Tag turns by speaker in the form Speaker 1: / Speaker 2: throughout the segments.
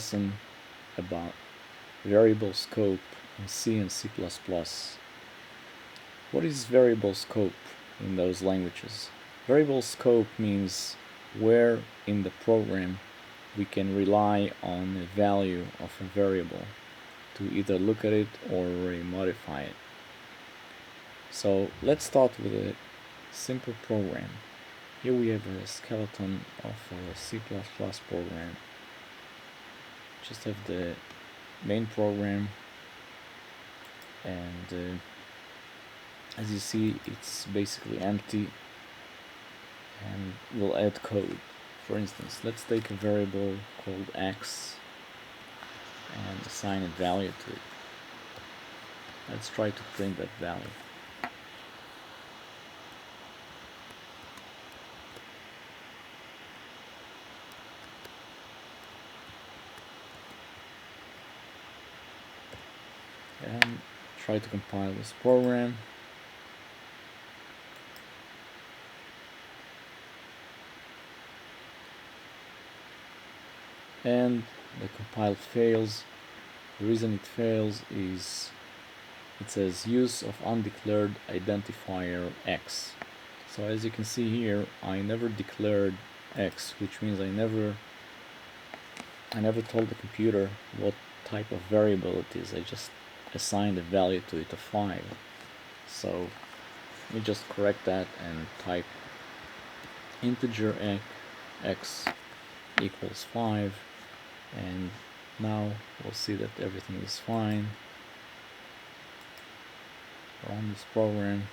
Speaker 1: lesson about variable scope in C and C++. What is variable scope in those languages? Variable scope means where in the program we can rely on a value of a variable to either look at it or modify it. So let's start with a simple program. Here we have a skeleton of a C++ program. Just have the main program, and as you see, it's basically empty, and we'll add code. For instance, let's take a variable called x and assign a value to it. Let's try to print that value. And try to compile this program. And the compile fails. The reason it fails is it says use of undeclared identifier x. So as you can see here, I never declared x, which means I never told the computer what type of variable it is. I just assigned a value to it of 5. So let me just correct that and type integer x equals 5, and now we'll see that everything is fine. Run this program,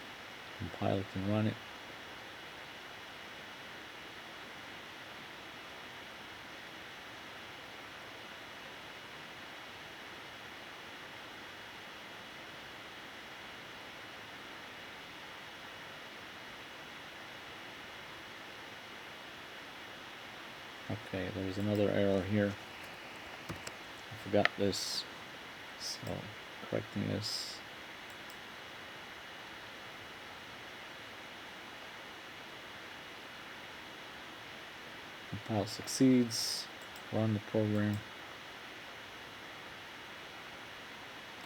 Speaker 1: compile it and run it. Okay, there's another error here. I forgot this, so correcting this. Compile succeeds, run the program,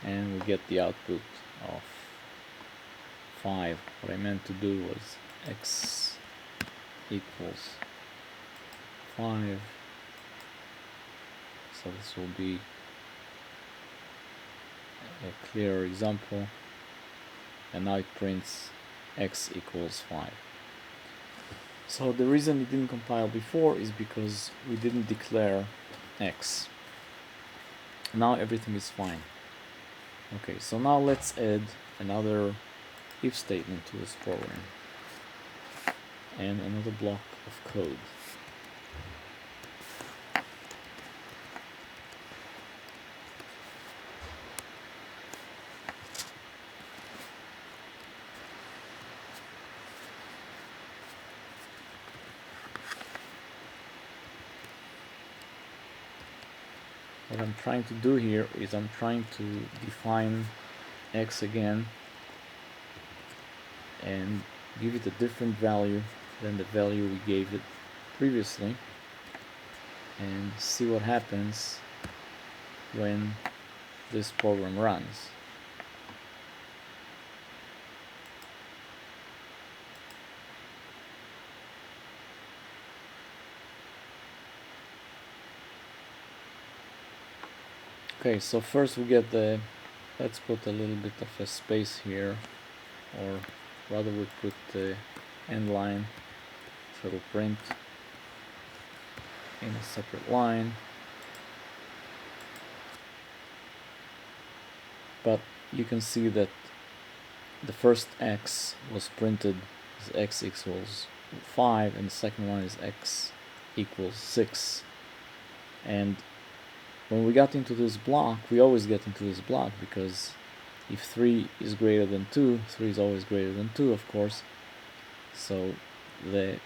Speaker 1: and we get the output of 5. What I meant to do was x equals 5. So this will be a clear example, and now it prints x equals 5. So the reason it didn't compile before is because we didn't declare x. Now everything is fine. Okay, so now let's add another if statement to this program and another block of code. What I'm trying to do here is I'm trying to define x again and give it a different value than the value we gave it previously, and see what happens when this program runs. Okay, so first we get the, let's put a little bit of a space here, or rather we put the end line, so it'll print in a separate line. But you can see that the first x was printed as x equals 5, and the second one is x equals 6. And when we got into this block, we always get into this block because if 3 is greater than 2, 3 is always greater than 2, of course. So the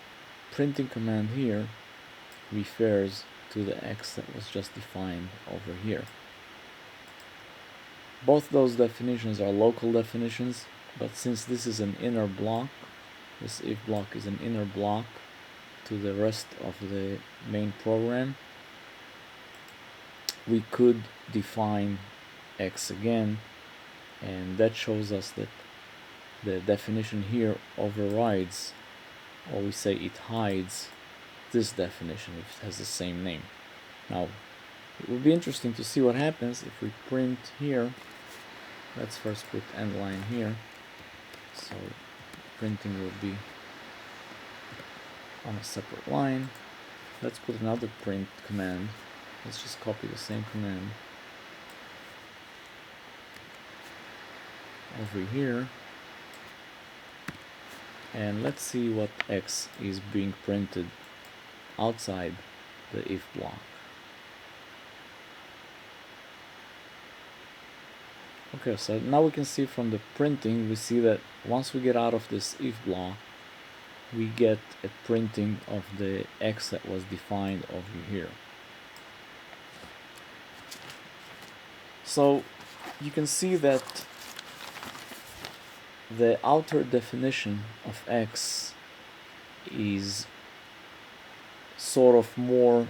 Speaker 1: printing command here refers to the x that was just defined over here. Both those definitions are local definitions, but since this is an inner block, this if block is an inner block to the rest of the main program, we could define x again, and that shows us that the definition here overrides, or we say it hides, this definition if it has the same name. Now, it would be interesting to see what happens if we print here. Let's first put end line here, so printing will be on a separate line. Let's put another print command. Let's just copy the same command over here, and let's see what x is being printed outside the if block. Okay, so now we can see from the printing, we see that once we get out of this if block, we get a printing of the x that was defined over here. So you can see that the outer definition of x is sort of more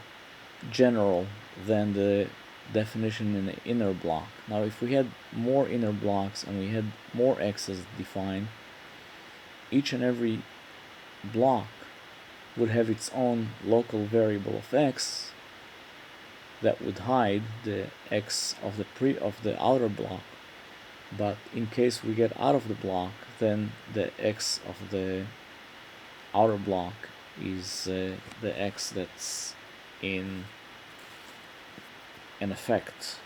Speaker 1: general than the definition in the inner block. Now, if we had more inner blocks and we had more x's defined, each and every block would have its own local variable of x that would hide the x of the outer block. But in case we get out of the block, then the x of the outer block is the x that's in effect.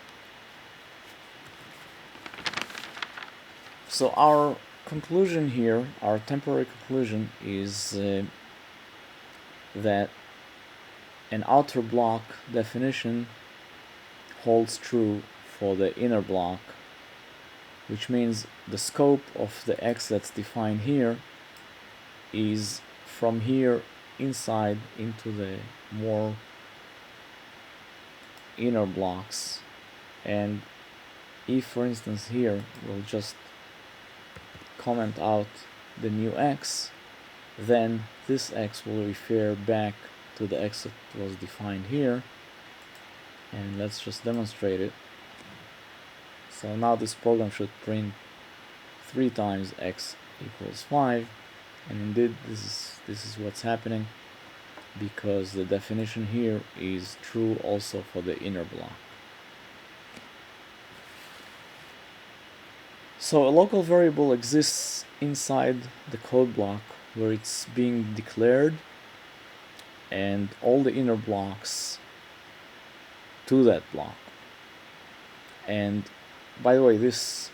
Speaker 1: So our conclusion here, our temporary conclusion, is that an outer block definition holds true for the inner block, which means the scope of the x that's defined here is from here inside into the more inner blocks. And if, for instance, here we'll just comment out the new x, then this x will refer back to the x that was defined here. And let's just demonstrate it. So now this program should print 3 times x equals 5, and indeed this is what's happening, because the definition here is true also for the inner block. So a local variable exists inside the code block where it's being declared, and all the inner blocks to that block. And by the way, this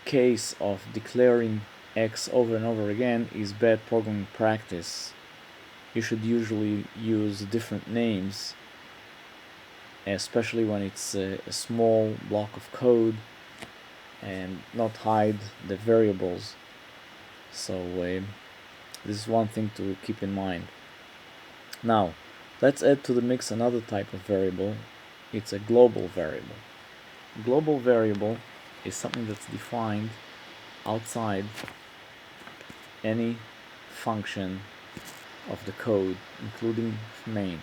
Speaker 1: case of declaring x over and over again is bad programming practice. You should usually use different names, especially when it's a small block of code, and not hide the variables. So this is one thing to keep in mind. Now, let's add to the mix another type of variable. It's a global variable. Global variable is something that's defined outside any function of the code, including main.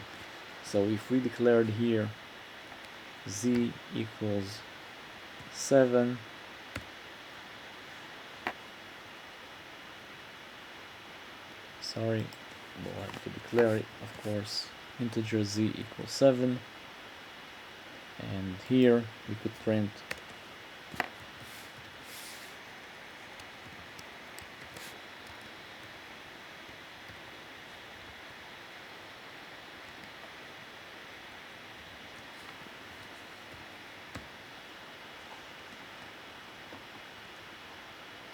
Speaker 1: So if we declared here z equals 7, we'll have to declare it, of course, integer z equals 7, and here we could print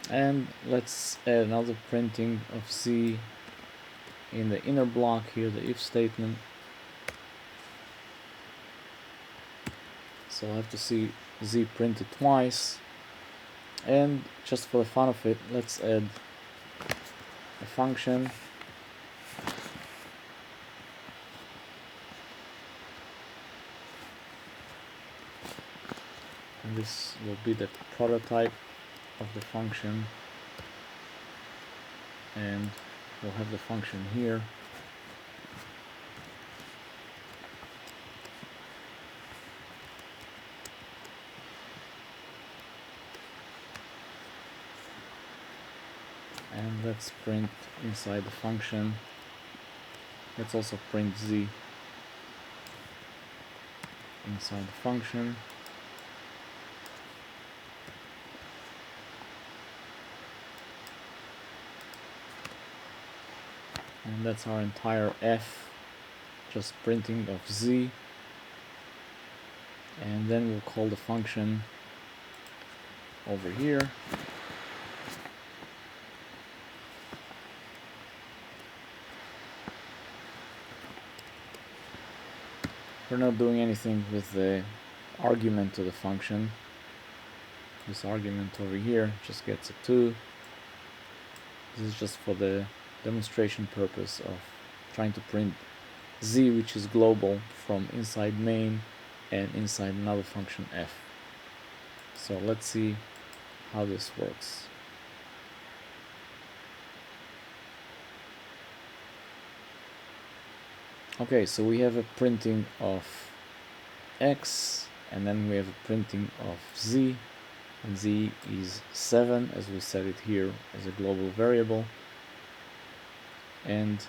Speaker 1: and let's add another printing of z in the inner block here, the if statement. So I have to see z printed twice, and just for the fun of it, let's add a function and this will be the prototype of the function, and we'll have the function here. let's print inside the function. Let's also print z inside the function. And that's our entire f, just printing of z. And then we'll call the function over here. We're not doing anything with the argument to the function. This argument over here just gets a 2. This is just for the demonstration purpose of trying to print z, which is global, from inside main and inside another function f. So let's see how this works. Okay, so we have a printing of x, and then we have a printing of z, and z is 7, as we set it here as a global variable. And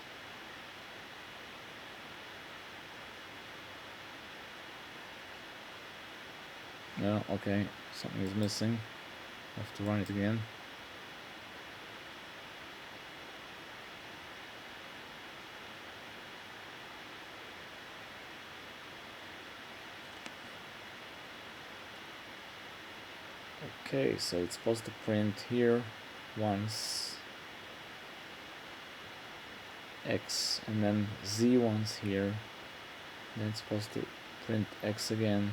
Speaker 1: no, okay, something is missing. I have to run it again. Okay, so it's supposed to print here once x, and then z once here, then it's supposed to print x again.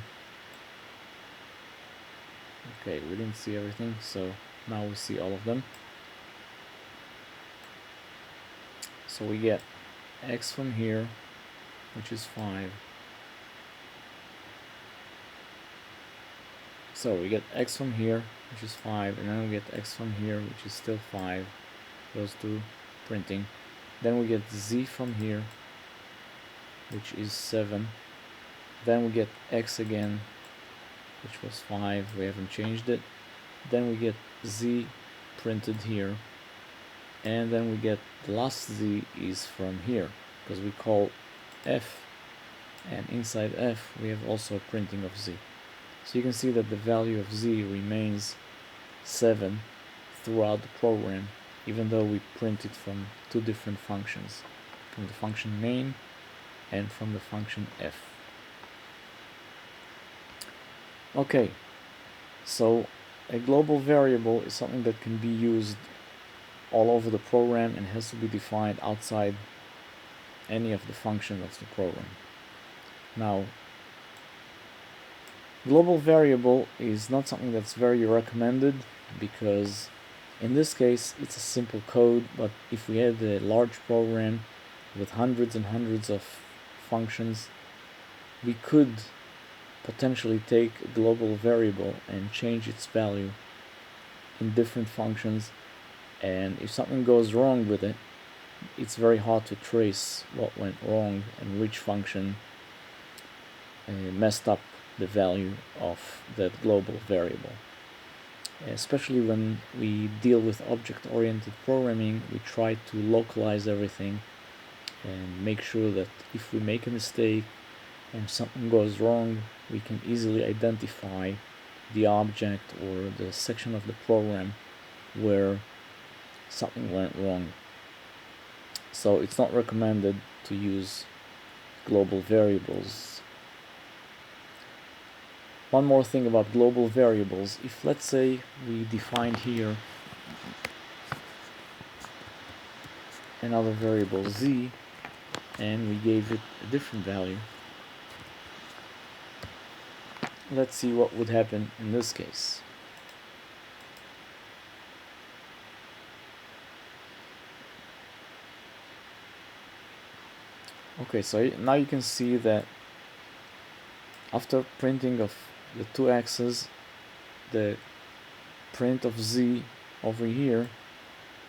Speaker 1: Okay, we didn't see everything, so now we see all of them. So we get x from here, which is 5. So we get x from here, which is 5, and then we get x from here, which is still 5. Those two printing. Then we get z from here, which is 7. Then we get x again, which was 5. We haven't changed it. Then we get z printed here. And then we get the last z is from here, because we call f, and inside f we have also a printing of z. So you can see that the value of z remains 7 throughout the program, even though we print it from two different functions, from the function main and from the function f. Okay, so a global variable is something that can be used all over the program and has to be defined outside any of the functions of the program. Now, global variable is not something that's very recommended, because in this case it's a simple code, but if we had a large program with hundreds and hundreds of functions, we could potentially take a global variable and change its value in different functions, and if something goes wrong with it, it's very hard to trace what went wrong and which function messed up the value of that global variable. Especially when we deal with object-oriented programming, we try to localize everything and make sure that if we make a mistake and something goes wrong, we can easily identify the object or the section of the program where something went wrong. So it's not recommended to use global variables. One more thing about global variables: if, let's say, we defined here another variable z and we gave it a different value, let's see what would happen in this case. Okay, so now you can see that after printing of the two x's, the print of z over here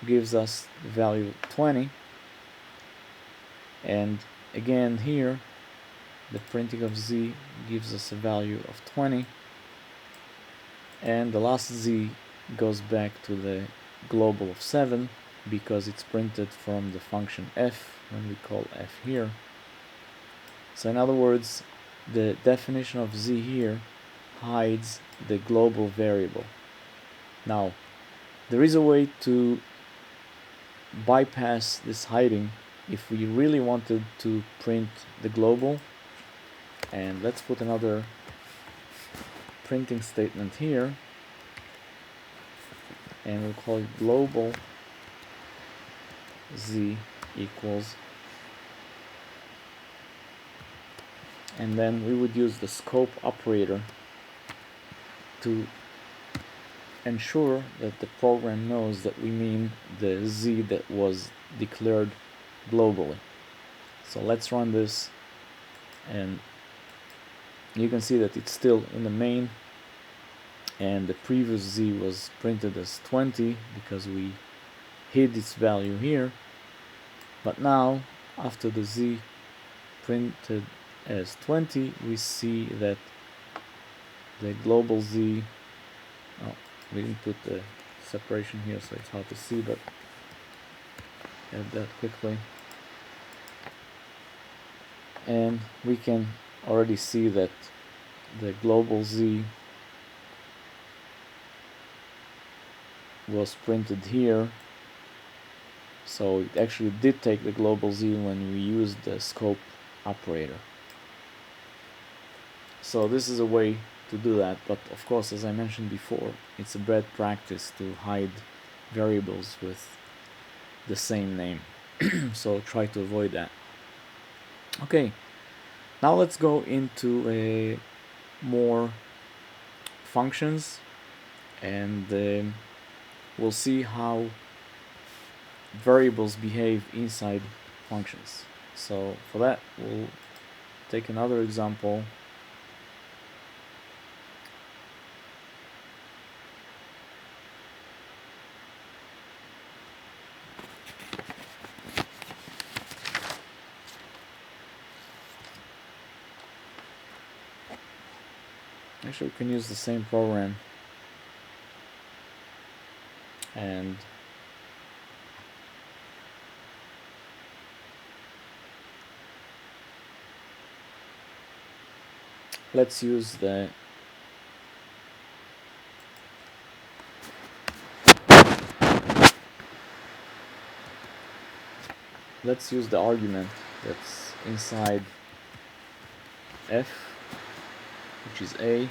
Speaker 1: gives us the value 20, and again here the printing of z gives us a value of 20, and the last z goes back to the global of 7, because it's printed from the function f when we call f here. So in other words, the definition of z here hides the global variable. Now, there is a way to bypass this hiding if we really wanted to print the global. And let's put another printing statement here, and we'll call it global z equals, and then we would use the scope operator to ensure that the program knows that we mean the z that was declared globally. So let's run this, and you can see that it's still in the main, and the previous z was printed as 20 because we hid its value here. But now, after the z printed as 20, we see that the global z, oh, we didn't put the separation here, so it's hard to see, but add that quickly. And we can already see that the global z was printed here, so it actually did take the global z when we used the scope operator. So this is a way to do that, but of course, as I mentioned before, it's a bad practice to hide variables with the same name. So try to avoid that. Okay, now let's go into more functions, and we'll see how variables behave inside functions. So for that, we'll take another example. Actually, we can use the same program, and let's use the argument that's inside f, which is a,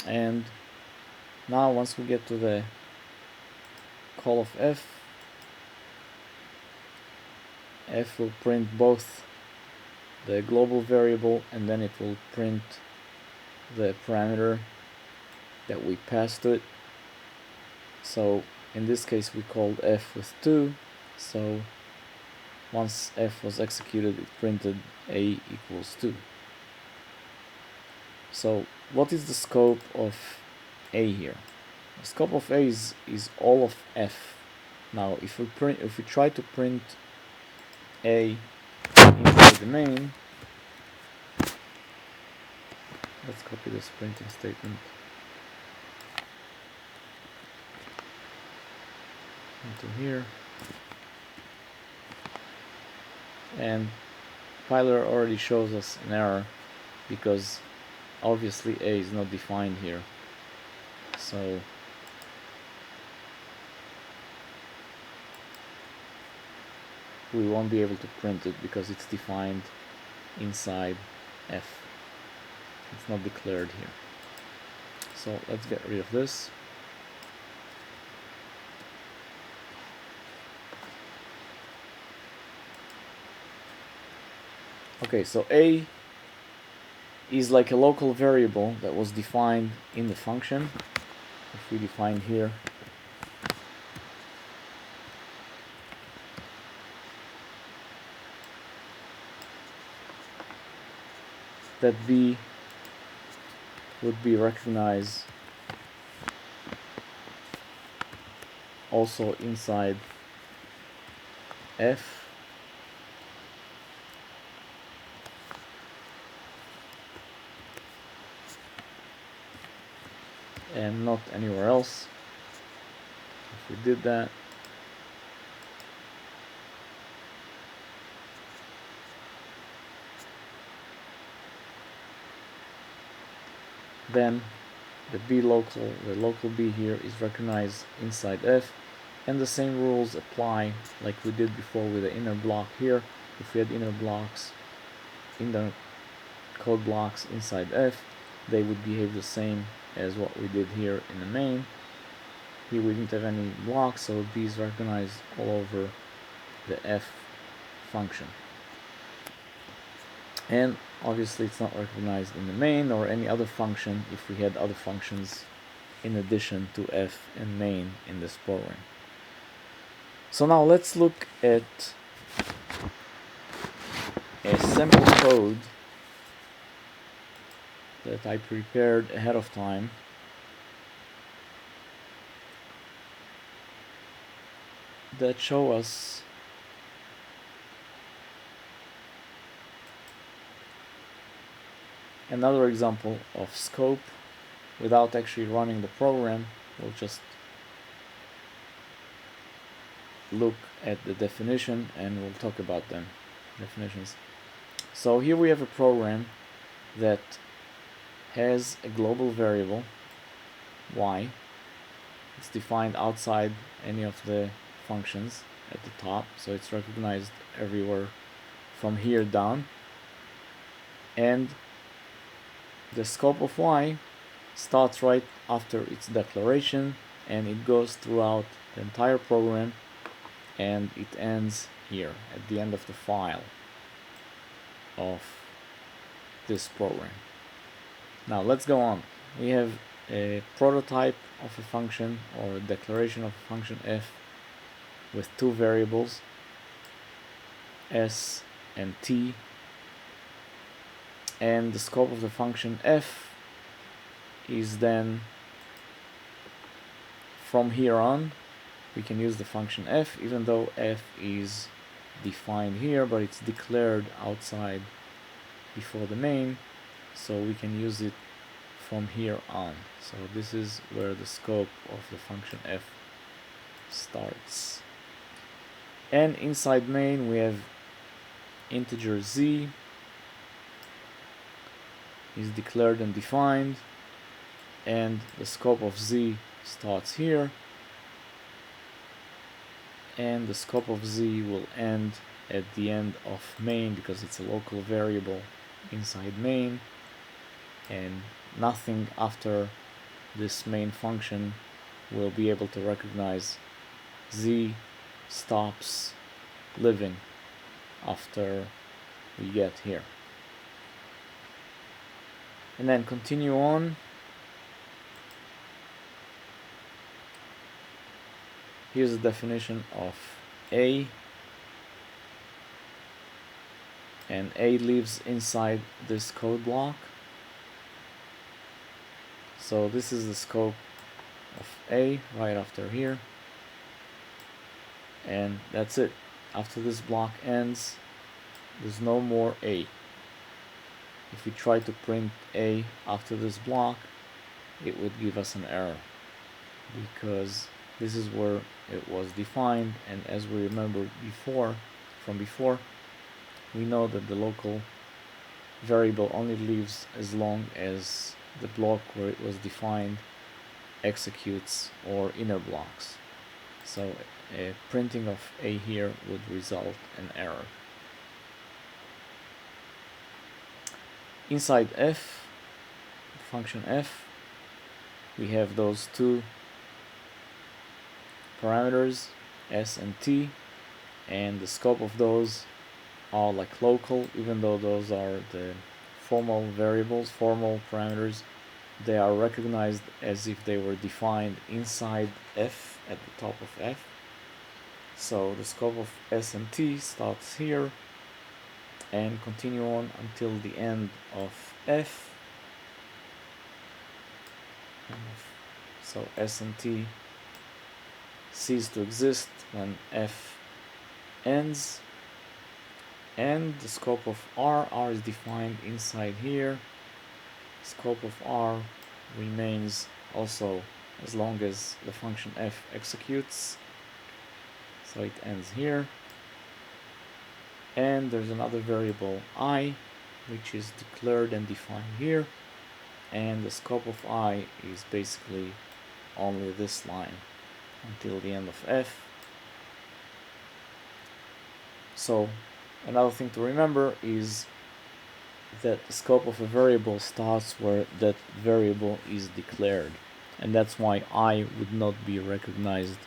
Speaker 1: and now once we get to the call of f will print both the global variable, and then it will print the parameter that we passed to it. So in this case we called f with 2, so once f was executed, it printed a equals 2. So what is the scope of a here? The scope of a is all of f. Now if we try to print a inside the main, let's copy this printing statement into here, and Pyler already shows us an error because obviously a is not defined here, so we won't be able to print it because it's defined inside f. It's not declared here. So let's get rid of this. Okay, so a is like a local variable that was defined in the function. If we define here that B would be recognized also inside F, and not anywhere else. If we did that, then the local B here is recognized inside F, and the same rules apply like we did before with the inner block here. If we had inner blocks, inner code blocks inside F, they would behave the same as what we did here in the main. Here we didn't have any blocks, so B is recognized all over the F function. And obviously it's not recognized in the main or any other function if we had other functions in addition to F and main in this program. So now let's look at a sample code that I prepared ahead of time that show us another example of scope without actually running the program. We'll just look at the definition and we'll talk about them, definitions. So here we have a program that has a global variable y. It's defined outside any of the functions at the top, so it's recognized everywhere from here down, and the scope of y starts right after its declaration and it goes throughout the entire program and it ends here at the end of the file of this program. Now let's go on. We have a prototype of a function or a declaration of a function f with two variables s and t, and the scope of the function f is then from here on we can use the function f, even though f is defined here but it's declared outside before the main, so we can use it from here on. So this is where the scope of the function f starts. And inside main we have integer z is declared and defined, and the scope of z starts here, and the scope of z will end at the end of main because it's a local variable inside main, and nothing after this main function will be able to recognize. Z stops living after we get here. And then continue on. Here's the definition of A, and A lives inside this code block. So this is the scope of A right after here, and that's it. After this block ends, there's no more A. If we try to print A after this block, it would give us an error because this is where it was defined, and as we remember from before, we know that the local variable only lives as long as the block where it was defined executes or inner blocks. So a printing of A here would result in error. Inside f, function f, we have those two parameters s and t, and the scope of those are like local, even though those are the formal variables, formal parameters. They are recognized as if they were defined inside f, at the top of f. So the scope of s and t starts here, and continue on until the end of f. So s and t cease to exist when f ends, and the scope of r is defined inside here. Scope of r remains also as long as the function f executes, so it ends here. And there's another variable I, which is declared and defined here, and the scope of I is basically only this line until the end of f. So another thing to remember is that the scope of a variable starts where that variable is declared, and that's why I would not be recognized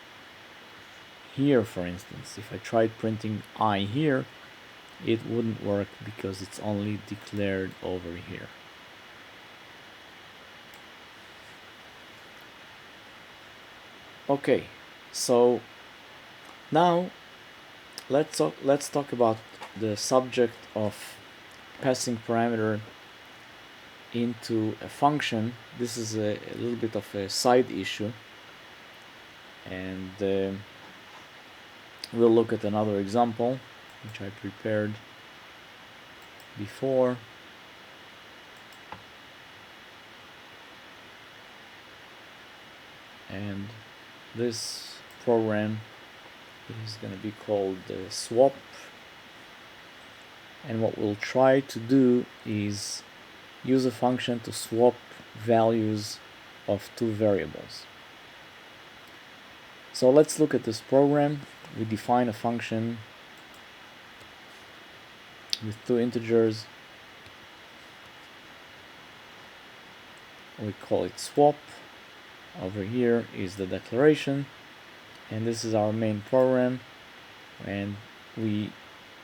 Speaker 1: here. For instance, if I tried printing I here, it wouldn't work because it's only declared over here. Okay, so now let's talk about the subject of passing parameter into a function. This is a little bit of a side issue, and we'll look at another example which I prepared before. And this program is going to be called swap, and what we'll try to do is use a function to swap values of two variables. So let's look at this program. We define a function with two integers. We call it swap. Over here is the declaration, and this is our main program, and we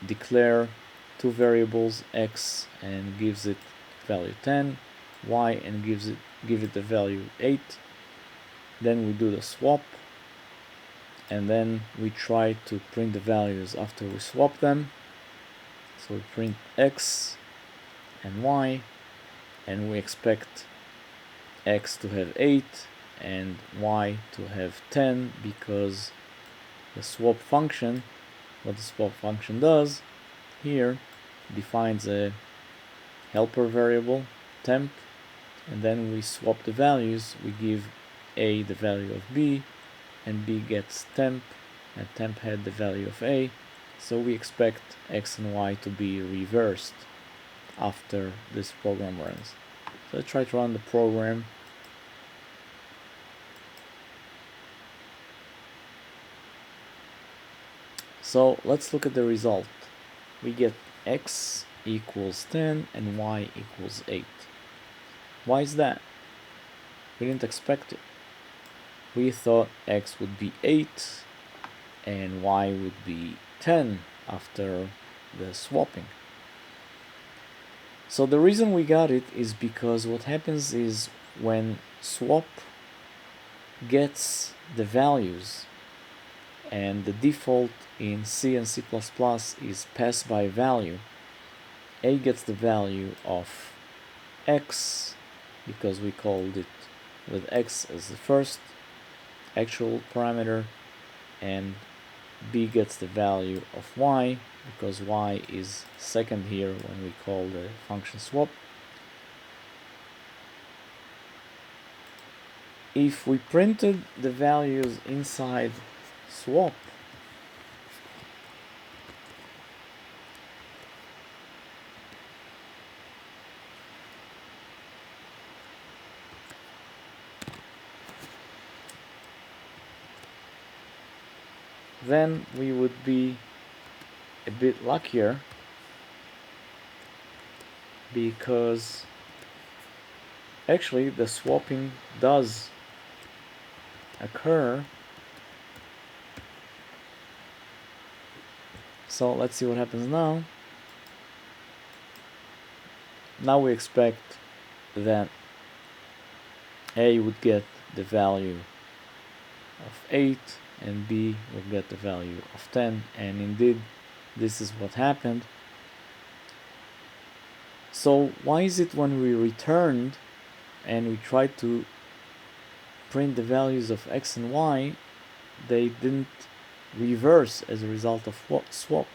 Speaker 1: declare two variables, x and gives it value 10, y and give it the value 8. Then we do the swap, and then we try to print the values after we swap them. So we print x and y, and we expect x to have 8 and y to have 10, because the swap function, what the swap function does here, defines a helper variable temp, and then we swap the values. We give a the value of b, and b gets temp, and temp had the value of a, so we expect x and y to be reversed after this program runs. So let's try to run the program. So let's look at the result. We get x equals 10 and y equals 8. Why is that? We didn't expect it. We thought x would be 8 and y would be 10 after the swapping. So the reason we got it is because what happens is when swap gets the values, and the default in C and C++ is pass by value, a gets the value of x because we called it with x as the first actual parameter, and b gets the value of y because y is second here when we call the function swap. If we printed the values inside swap, then we would be a bit luckier, because actually the swapping does occur. So let's see what happens now. Now we expect that a would get the value of 8 and b would get the value of 10, and indeed this is what happened. So why is it when we returned and we tried to print the values of x and y, they didn't reverse as a result of swap?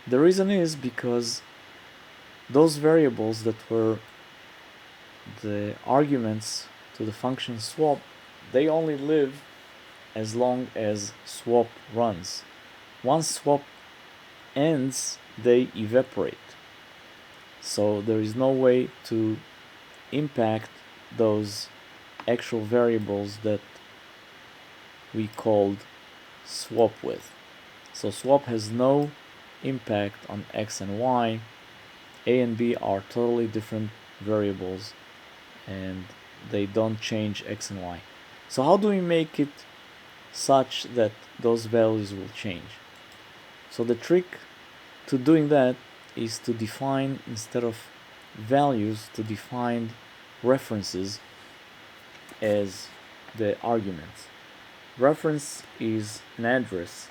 Speaker 1: The reason is because those variables that were the arguments to the function swap, they only live as long as swap runs. Once swap ends, they evaporate. So there is no way to impact those actual variables that we called swap with. So swap has no impact on x and y. A and b are totally different variables and they don't change x and y. So how do we make it such that those values will change? So the trick to doing that is to define, instead of values, to define references as the arguments. Reference is an address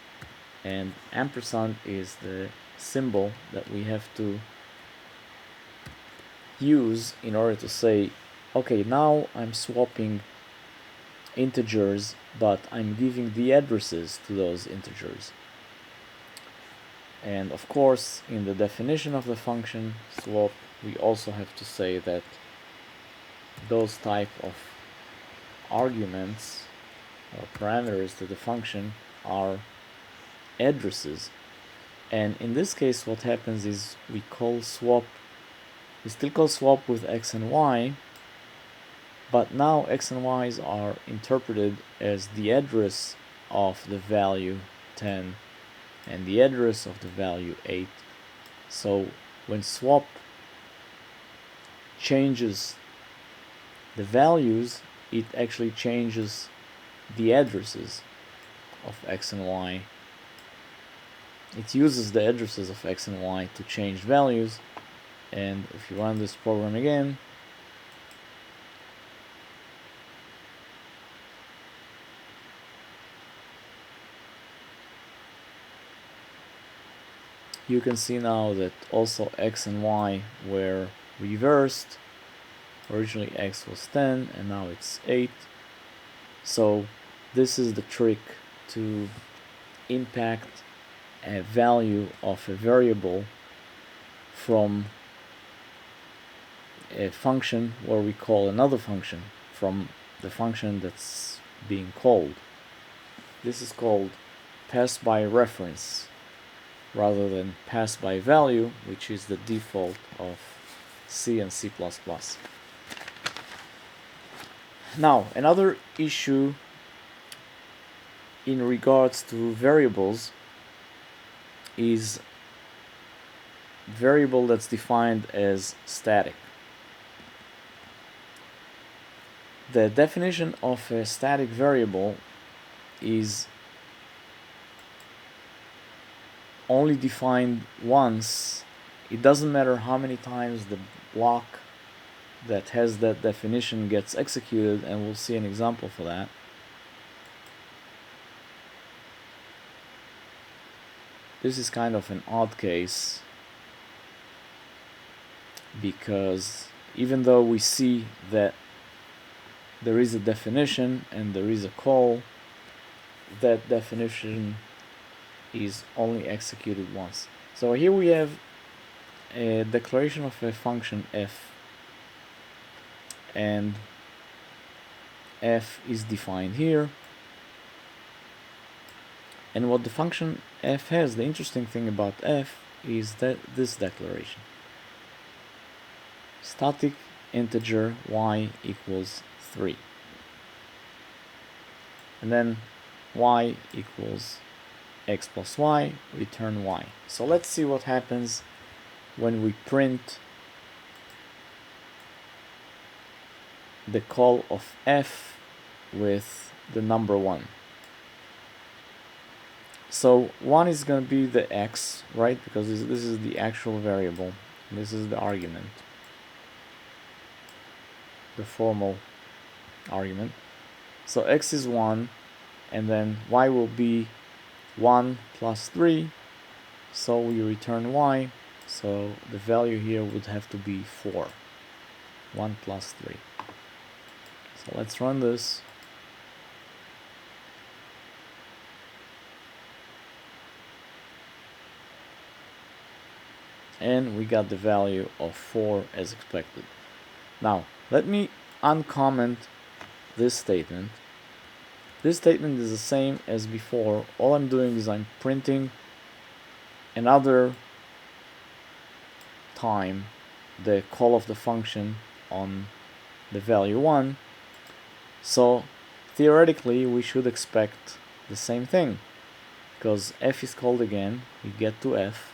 Speaker 1: and ampersand is the symbol that we have to use in order to say, okay, now I'm swapping integers, but I'm giving the addresses to those integers. And of course, in the definition of the function swap, we also have to say that those type of arguments or parameters to the function are addresses. And in this case, what happens is we still call swap with x and y, but now x and y's are interpreted as the address of the value 10 and the address of the value 8. So when swap changes the values, it actually changes the addresses of x and y. It uses the addresses of x and y to change values, and if you run this program again, you can see now that also x and y were reversed. Originally x was 10 and now it's 8. So this is the trick to impact a value of a variable from a function where we call another function from the function that's being called. This is called pass by reference rather than pass by value, which is the default of C and C++. Now, another issue in regards to variables is variable that's defined as static. The definition of a static variable is only defined once. It doesn't matter how many times the block that has that definition gets executed, and we'll see an example for that. This is kind of an odd case because even though we see that there is a definition and there is a call, that definition is only executed once. So here we have a declaration of a function f, and f is defined here. And what the function f has, the interesting thing about f is that this declaration: static integer y equals 3, and then y equals x plus y, return y. So let's see what happens when we print the call of f with the number 1. So 1 is going to be the x, right? Because this is the actual variable. This is the argument, the formal argument. So x is 1, and then y will be 1 plus 3, so we return y. So the value here would have to be 4. 1 plus 3. So let's run this. And we got the value of 4 as expected. Now, let me uncomment this statement. This statement is the same as before. All I'm doing is I'm printing another time the call of the function on the value 1. So theoretically we should expect the same thing, because f is called again, we get to f,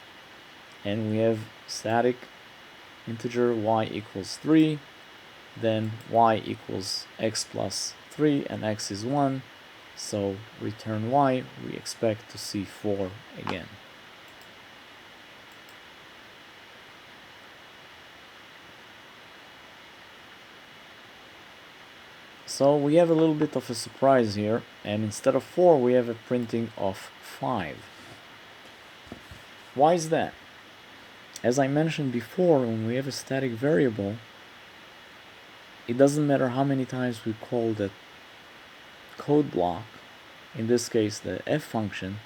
Speaker 1: and we have static integer y equals 3, then y equals x plus 3, and x is 1, so return y, we expect to see 4 again. So we have a little bit of a surprise here, and instead of 4 we have a printing of 5. Why is that? As I mentioned before, when we have a static variable, it doesn't matter how many times we call that code block, in this case the f function,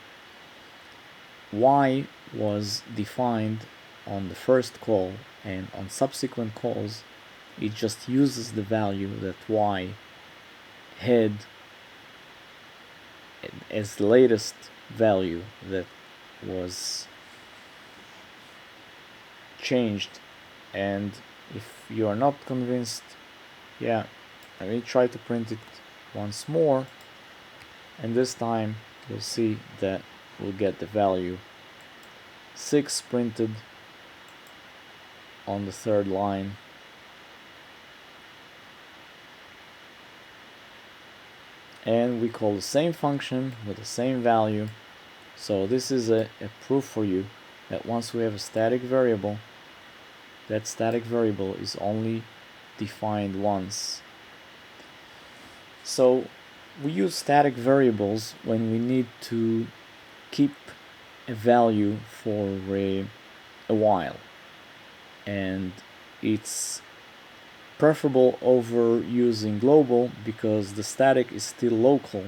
Speaker 1: y was defined on the first call, and on subsequent calls it just uses the value that y had as the latest value that was changed. And if you are not convinced, let me try to print it once more, and this time you'll see that we'll get the value 6 printed on the third line. And we call the same function with the same value. So this is a proof for you that once we have a static variable, that static variable is only defined once. So we use static variables when we need to keep a value for a while, and it's preferable over using global because the static is still local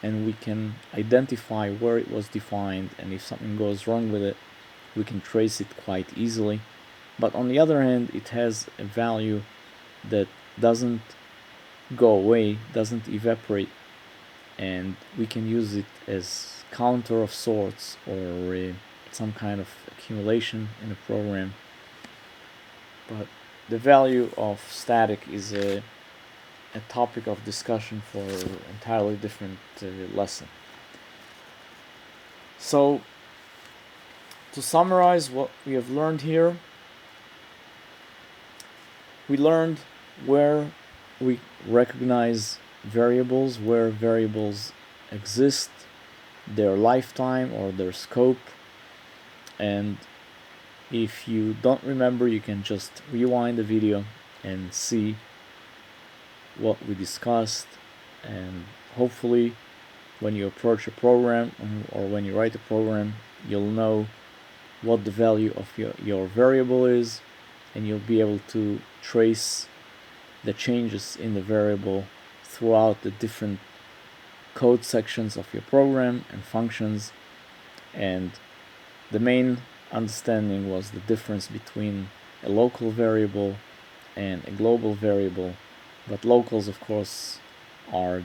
Speaker 1: and we can identify where it was defined, and if something goes wrong with it we can trace it quite easily. But on the other hand, it has a value that doesn't go away, doesn't evaporate, and we can use it as counter of sorts, or some kind of accumulation in a program. But the value of static is a topic of discussion for an entirely different lesson. So, to summarize what we have learned here, we learned where we recognize variables, where variables exist, their lifetime or their scope, and if you don't remember, you can just rewind the video and see what we discussed, and hopefully when you approach a program or when you write a program, you'll know what the value of your variable is, and you'll be able to trace the changes in the variable throughout the different code sections of your program and functions. And the main understanding was the difference between a local variable and a global variable, but locals of course are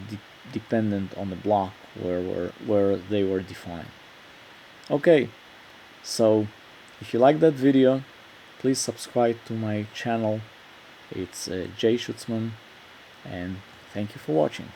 Speaker 1: dependent on the block where they were defined. Okay, so if you like that video, please subscribe to my channel. It's Jay Schutzman, and thank you for watching.